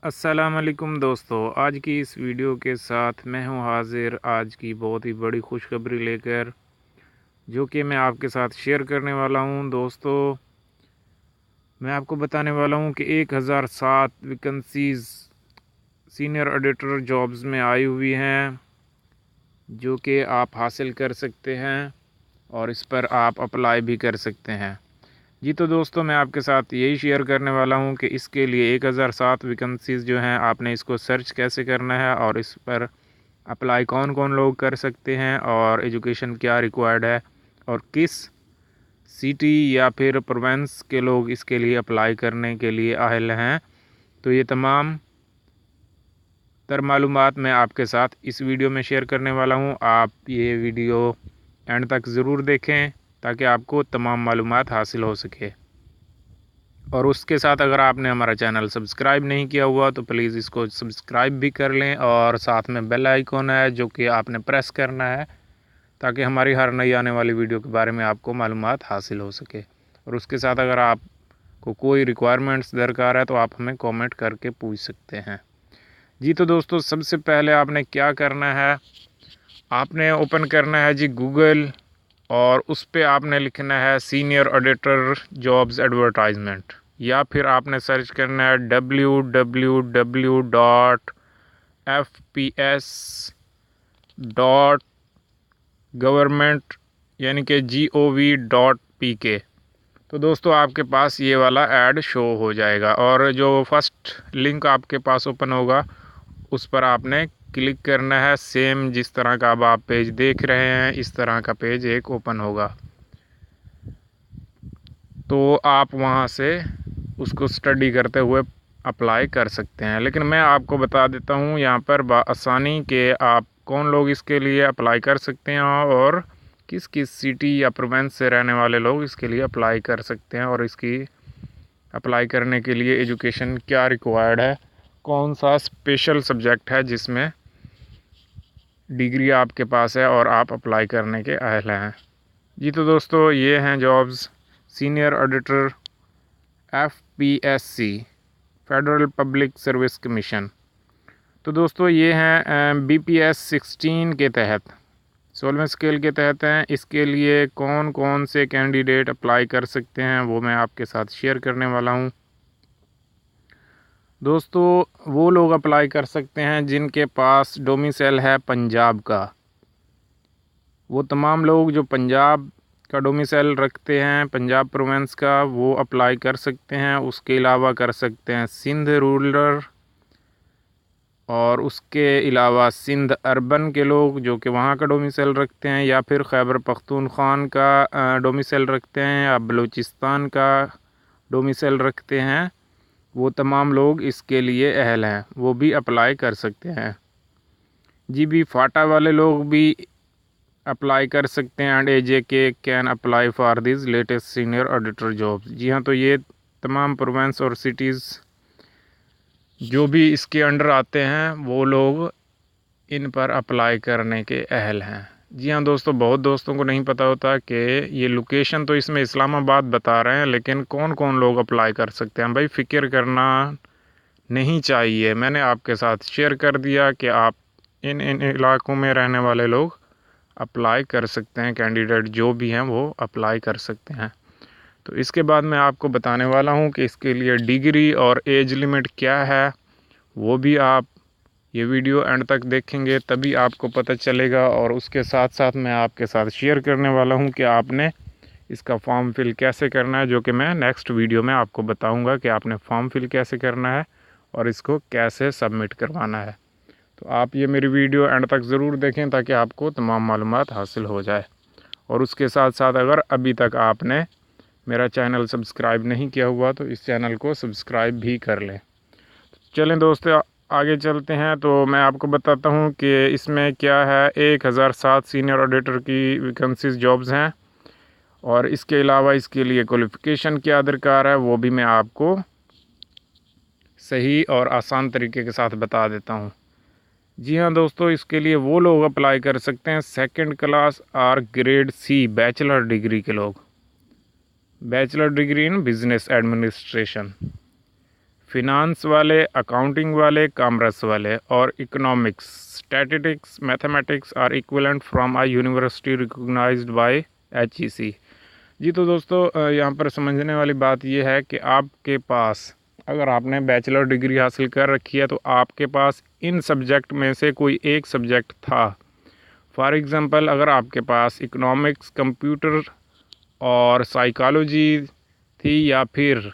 अस्सलामुअलैकुम दोस्तों, आज की इस वीडियो के साथ मैं हूं हाज़िर आज की बहुत ही बड़ी खुशखबरी लेकर, जो कि मैं आपके साथ शेयर करने वाला हूं। दोस्तों, मैं आपको बताने वाला हूं कि 1007 वैकेंसीज़ सीनियर ऑडिटर जॉब्स में आई हुई हैं, जो कि आप हासिल कर सकते हैं और इस पर आप अप्लाई भी कर सकते हैं। जी तो दोस्तों, मैं आपके साथ यही शेयर करने वाला हूं कि इसके लिए 1007 वैकेंसीज़ जो हैं, आपने इसको सर्च कैसे करना है और इस पर अप्लाई कौन कौन लोग कर सकते हैं और एजुकेशन क्या रिक्वायर्ड है और किस सिटी या फिर प्रोविंस के लोग इसके लिए अप्लाई करने के लिए अहल हैं। तो ये तमाम तर मालूमात मैं आपके साथ इस वीडियो में शेयर करने वाला हूँ। आप ये वीडियो एंड तक ज़रूर देखें ताकि आपको तमाम मालूमात हासिल हो सके। और उसके साथ अगर आपने हमारा चैनल सब्सक्राइब नहीं किया हुआ तो प्लीज़ इसको सब्सक्राइब भी कर लें और साथ में बेल आइकॉन है जो कि आपने प्रेस करना है ताकि हमारी हर नई आने वाली वीडियो के बारे में आपको मालूमात हासिल हो सके। और उसके साथ अगर आपको कोई रिक्वायरमेंट्स दरकार है तो आप हमें कमेंट करके पूछ सकते हैं। जी तो दोस्तों, सबसे पहले आपने क्या करना है, आपने ओपन करना है जी गूगल और उस पर आपने लिखना है सीनियर ऑडिटर जॉब्स एडवर्टाइजमेंट, या फिर आपने सर्च करना है www.fps.government यानी कि gov.pk। तो दोस्तों, आपके पास ये वाला ऐड शो हो जाएगा और जो फर्स्ट लिंक आपके पास ओपन होगा उस पर आपने क्लिक करना है। सेम जिस तरह का अब आप पेज देख रहे हैं इस तरह का पेज एक ओपन होगा, तो आप वहां से उसको स्टडी करते हुए अप्लाई कर सकते हैं। लेकिन मैं आपको बता देता हूं यहाँ पर आसानी के आप कौन लोग इसके लिए अप्लाई कर सकते हैं और किस किस सिटी या प्रोविंस से रहने वाले लोग इसके लिए अप्लाई कर सकते हैं और इसकी अप्लाई करने के लिए एजुकेशन क्या रिक्वायर्ड है, कौन सा स्पेशल सब्जेक्ट है जिसमें डिग्री आपके पास है और आप अप्लाई करने के अहल हैं। जी तो दोस्तों, ये हैं jobs senior auditor FPSC federal public service commission. तो दोस्तों, ये हैं BPS 16 के तहत 16वें स्केल के तहत हैं। इसके लिए कौन कौन से कैंडिडेट अप्लाई कर सकते हैं वो मैं आपके साथ शेयर करने वाला हूँ। दोस्तों, वो लोग अप्लाई कर सकते हैं जिनके पास डोमिसाइल है पंजाब का। वो तमाम लोग जो पंजाब का डोमिसाइल रखते हैं, पंजाब प्रोविंस का, वो अप्लाई कर सकते हैं। उसके अलावा कर सकते हैं सिंध रूरल और उसके अलावा सिंध अर्बन के लोग जो कि वहाँ का डोमिसाइल रखते हैं, या फिर खैबर पख्तूनख्वा का डोमिसाइल रखते हैं या बलूचिस्तान का डोमिसाइल रखते हैं। वो तमाम लोग इसके लिए अहल हैं, वो भी अप्लाई कर सकते हैं। GB फाटा वाले लोग भी अप्लाई कर सकते हैं and AJK can apply for this latest senior auditor jobs. जी हाँ, तो ये तमाम प्रोविंस और सिटीज़ जो भी इसके अंडर आते हैं वो लोग इन पर अप्लाई करने के अहल हैं। जी हाँ दोस्तों, बहुत दोस्तों को नहीं पता होता कि ये लोकेशन तो इसमें इस्लामाबाद बता रहे हैं, लेकिन कौन कौन लोग अप्लाई कर सकते हैं भाई, फ़िक्र करना नहीं चाहिए। मैंने आपके साथ शेयर कर दिया कि आप इन इलाकों में रहने वाले लोग अप्लाई कर सकते हैं, कैंडिडेट जो भी हैं वो अप्लाई कर सकते हैं। तो इसके बाद मैं आपको बताने वाला हूँ कि इसके लिए डिग्री और एज लिमिट क्या है, वो भी आप ये वीडियो एंड तक देखेंगे तभी आपको पता चलेगा। और उसके साथ साथ मैं आपके साथ शेयर करने वाला हूँ कि आपने इसका फॉर्म फिल कैसे करना है, जो कि मैं नेक्स्ट वीडियो में आपको बताऊँगा कि आपने फॉर्म फिल कैसे करना है और इसको कैसे सबमिट करवाना है। तो आप ये मेरी वीडियो एंड तक ज़रूर देखें ताकि आपको तमाम मालूमात हासिल हो जाए। और उसके साथ साथ अगर अभी तक आपने मेरा चैनल सब्सक्राइब नहीं किया हुआ तो इस चैनल को सब्सक्राइब भी कर लें। चलें दोस्तों, आगे चलते हैं। तो मैं आपको बताता हूँ कि इसमें क्या है। 1007 सीनियर ऑडिटर की वैकेंसीज जॉब्स हैं और इसके अलावा इसके लिए क्वालिफ़िकेशन क्या दरकार है वो भी मैं आपको सही और आसान तरीके के साथ बता देता हूँ। जी हाँ दोस्तों, इसके लिए वो लोग अप्लाई कर सकते हैं सेकंड क्लास और ग्रेड C बैचलर डिग्री के लोग, bachelor degree in business administration. Finance वाले, अकाउंटिंग वाले, कॉमर्स वाले और economics, statistics, mathematics or equivalent from a university recognised by HEC। जी तो दोस्तों यहाँ पर समझने वाली बात ये है कि आपके पास अगर आपने बैचलर डिग्री हासिल कर रखी है तो आपके पास इन सब्जेक्ट में से कोई एक सब्जेक्ट था। फॉर एग्ज़ाम्पल अगर आपके पास इकोनॉमिक्स, कंप्यूटर और साइकोलॉजी थी या फिर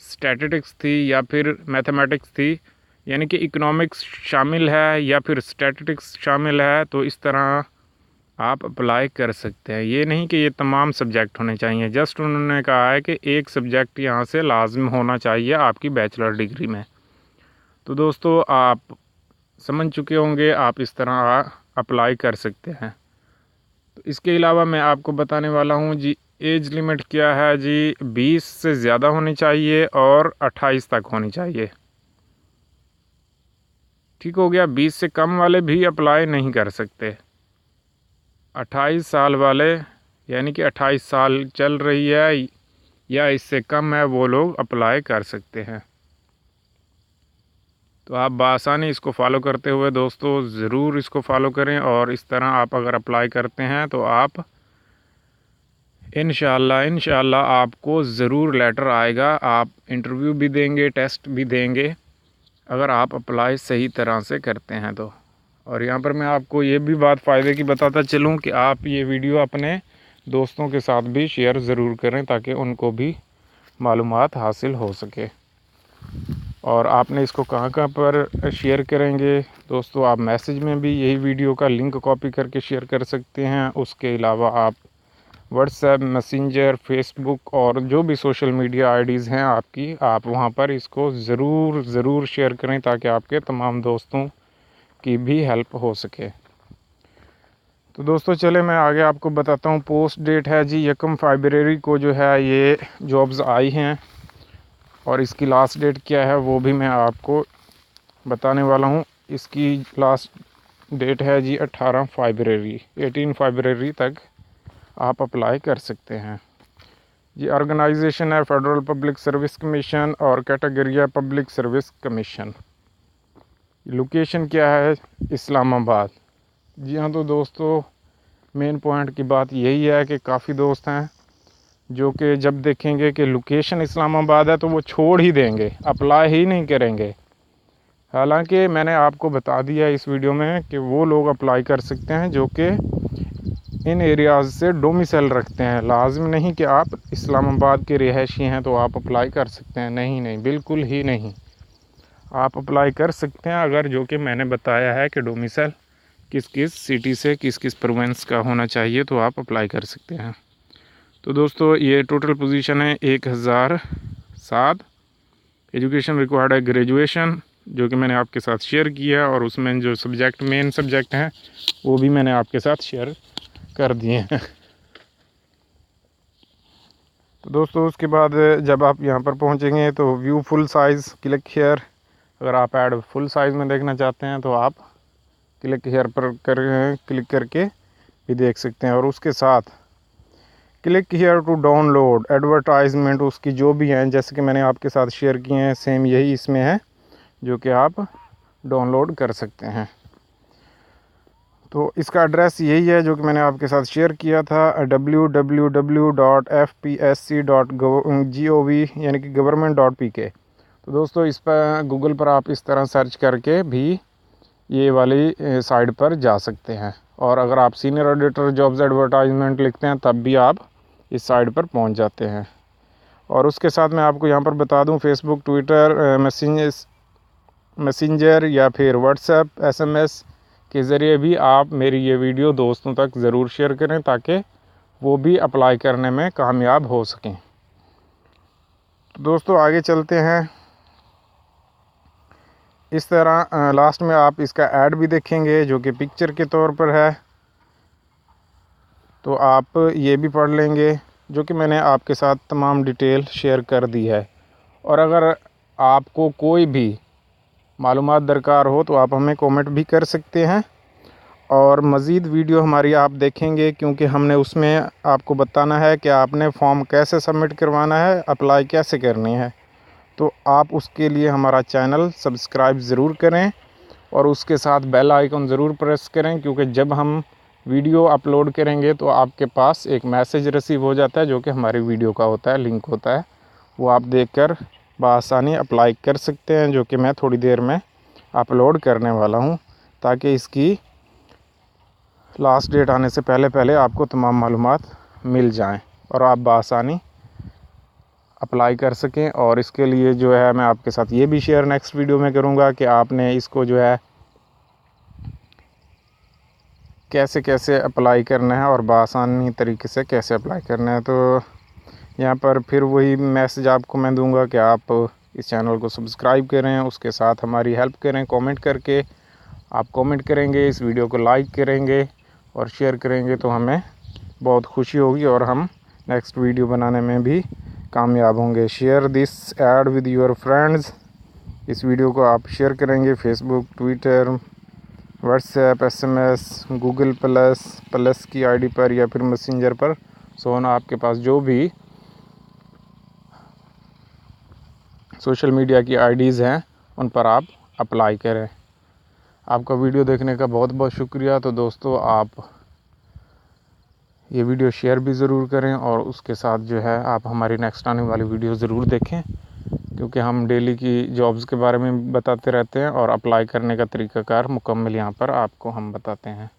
स्टैटिस्टिक्स थी या फिर मैथमेटिक्स थी, यानी कि इकोनॉमिक्स शामिल है या फिर स्टैटिस्टिक्स शामिल है, तो इस तरह आप अप्लाई कर सकते हैं। ये नहीं कि ये तमाम सब्जेक्ट होने चाहिए, जस्ट उन्होंने कहा है कि एक सब्जेक्ट यहाँ से लाजम होना चाहिए आपकी बैचलर डिग्री में। तो दोस्तों आप समझ चुके होंगे, आप इस तरह अप्लाई कर सकते हैं। तो इसके अलावा मैं आपको बताने वाला हूँ जी, एज लिमिट क्या है जी, 20 से ज़्यादा होनी चाहिए और 28 तक होनी चाहिए। ठीक हो गया। 20 से कम वाले भी अप्लाई नहीं कर सकते। 28 साल वाले, यानी कि 28 साल चल रही है या इससे कम है, वो लोग अप्लाई कर सकते हैं। तो आप बआसानी इसको फॉलो करते हुए दोस्तों ज़रूर इसको फॉलो करें, और इस तरह आप अगर अप्लाई करते हैं तो आप इंशाल्लाह आपको ज़रूर लेटर आएगा। आप इंटरव्यू भी देंगे, टेस्ट भी देंगे, अगर आप अप्लाई सही तरह से करते हैं तो। और यहाँ पर मैं आपको ये भी बात फ़ायदे की बताता चलूँ कि आप ये वीडियो अपने दोस्तों के साथ भी शेयर ज़रूर करें ताकि उनको भी मालूमात हासिल हो सके। और आपने इसको कहाँ पर शेयर करेंगे दोस्तों, आप मैसेज में भी यही वीडियो का लिंक कॉपी करके शेयर कर सकते हैं। उसके अलावा आप व्हाट्सएप, मैसेंजर, फेसबुक और जो भी सोशल मीडिया आईडीज़ हैं आपकी, आप वहाँ पर इसको ज़रूर शेयर करें ताकि आपके तमाम दोस्तों की भी हेल्प हो सके। तो दोस्तों चले मैं आगे आपको बताता हूँ। पोस्ट डेट है जी 1 फरवरी को जो है ये जॉब्स आई हैं, और इसकी लास्ट डेट क्या है वो भी मैं आपको बताने वाला हूँ। इसकी लास्ट डेट है जी 18 फरवरी तक आप अप्लाई कर सकते हैं। ये ऑर्गेनाइजेशन है फेडरल पब्लिक सर्विस कमीशन और कैटेगरी है पब्लिक सर्विस कमीशन। लोकेशन क्या है, इस्लामाबाद। जी हाँ तो दोस्तों मेन पॉइंट की बात यही है कि काफ़ी दोस्त हैं जो कि जब देखेंगे कि लोकेशन इस्लामाबाद है तो वो छोड़ ही देंगे, अप्लाई ही नहीं करेंगे। हालांकि मैंने आपको बता दिया इस वीडियो में कि वो लोग अप्लाई कर सकते हैं जो कि इन एरियाज़ से डोमिसाइल रखते हैं। लाजिम नहीं कि आप इस्लामाबाद के रिहायशी हैं तो आप अप्लाई कर सकते हैं, नहीं, बिल्कुल ही नहीं। आप अप्लाई कर सकते हैं अगर जो कि मैंने बताया है कि डोमिसाइल किस किस सिटी से किस किस प्रोविंस का होना चाहिए, तो आप अप्लाई कर सकते हैं। तो दोस्तों ये टोटल पोजीशन है 1007। एजुकेशन रिक्वायर्ड है ग्रेजुएशन, जो कि मैंने आपके साथ शेयर किया, और उसमें जो मेन सब्जेक्ट हैं वो भी मैंने आपके साथ शेयर कर दिए हैं। तो दोस्तों उसके बाद जब आप यहाँ पर पहुँचेंगे तो view full size, click here. अगर आप ऐड फुल साइज़ में देखना चाहते हैं तो आप क्लिक हियर पर क्लिक करके भी देख सकते हैं। और उसके साथ click here to download advertisement, उसकी जो भी हैं जैसे कि मैंने आपके साथ शेयर किए हैं सेम यही इसमें है जो कि आप डाउनलोड कर सकते हैं। तो इसका एड्रेस यही है जो कि मैंने आपके साथ शेयर किया था, www.fpsc.gov यानी कि government.pk। तो दोस्तों इस पर गूगल पर आप इस तरह सर्च करके भी ये वाली साइट पर जा सकते हैं। और अगर आप सीनियर ऑडिटर जॉब्स एडवर्टाइजमेंट लिखते हैं तब भी आप इस साइट पर पहुंच जाते हैं। और उसके साथ मैं आपको यहाँ पर बता दूं, फेसबुक, ट्विटर, मैसेंजर या फिर व्हाट्सएप, SMS के ज़रिए भी आप मेरी ये वीडियो दोस्तों तक ज़रूर शेयर करें ताकि वो भी अप्लाई करने में कामयाब हो सकें। तो दोस्तों आगे चलते हैं। इस तरह लास्ट में आप इसका ऐड भी देखेंगे जो कि पिक्चर के तौर पर है, तो आप ये भी पढ़ लेंगे जो कि मैंने आपके साथ तमाम डिटेल शेयर कर दी है। और अगर आपको कोई भी मालूमात दरकार हो तो आप हमें कमेंट भी कर सकते हैं, और मज़ीद वीडियो हमारी आप देखेंगे क्योंकि हमने उसमें आपको बताना है कि आपने फॉर्म कैसे सबमिट करवाना है, अप्लाई कैसे करनी है। तो आप उसके लिए हमारा चैनल सब्सक्राइब ज़रूर करें और उसके साथ बेल आइकन ज़रूर प्रेस करें, क्योंकि जब हम वीडियो अपलोड करेंगे तो आपके पास एक मैसेज रिसीव हो जाता है जो कि हमारी वीडियो का होता है, लिंक होता है। वो आप देखकर बआसानी अप्लाई कर सकते हैं, जो कि मैं थोड़ी देर में अपलोड करने वाला हूं, ताकि इसकी लास्ट डेट आने से पहले पहले आपको तमाम मालूमात मिल जाएं और आप बआसानी अप्लाई कर सकें। और इसके लिए जो है मैं आपके साथ ये भी शेयर नेक्स्ट वीडियो में करूँगा कि आपने इसको जो है कैसे कैसे अप्लाई करना है और बआसानी तरीके से कैसे अप्लाई करना है। तो यहाँ पर फिर वही मैसेज आपको मैं दूंगा कि आप इस चैनल को सब्सक्राइब करें, उसके साथ हमारी हेल्प करें कमेंट करके। आप कमेंट करेंगे, इस वीडियो को लाइक करेंगे और शेयर करेंगे तो हमें बहुत खुशी होगी और हम नेक्स्ट वीडियो बनाने में भी कामयाब होंगे। Share this add with your friends. इस वीडियो को आप शेयर करेंगे Facebook, Twitter, WhatsApp, SMS, Google plus की आईडी पर या फिर मैसेंजर पर। सोना आपके पास जो भी सोशल मीडिया की आईडीज़ हैं उन पर आप अप्लाई करें। आपका वीडियो देखने का बहुत बहुत शुक्रिया। तो दोस्तों, आप ये वीडियो शेयर भी ज़रूर करें और उसके साथ जो है आप हमारी नेक्स्ट आने वाली वीडियो ज़रूर देखें, क्योंकि हम डेली की जॉब्स के बारे में बताते रहते हैं और अप्लाई करने का तरीक़ाकार मुकम्मल यहाँ पर आपको हम बताते हैं।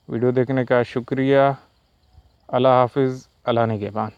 वीडियो देखने का शुक्रिया। अल्लाह हाफिज़, अल्लाह निगहबान।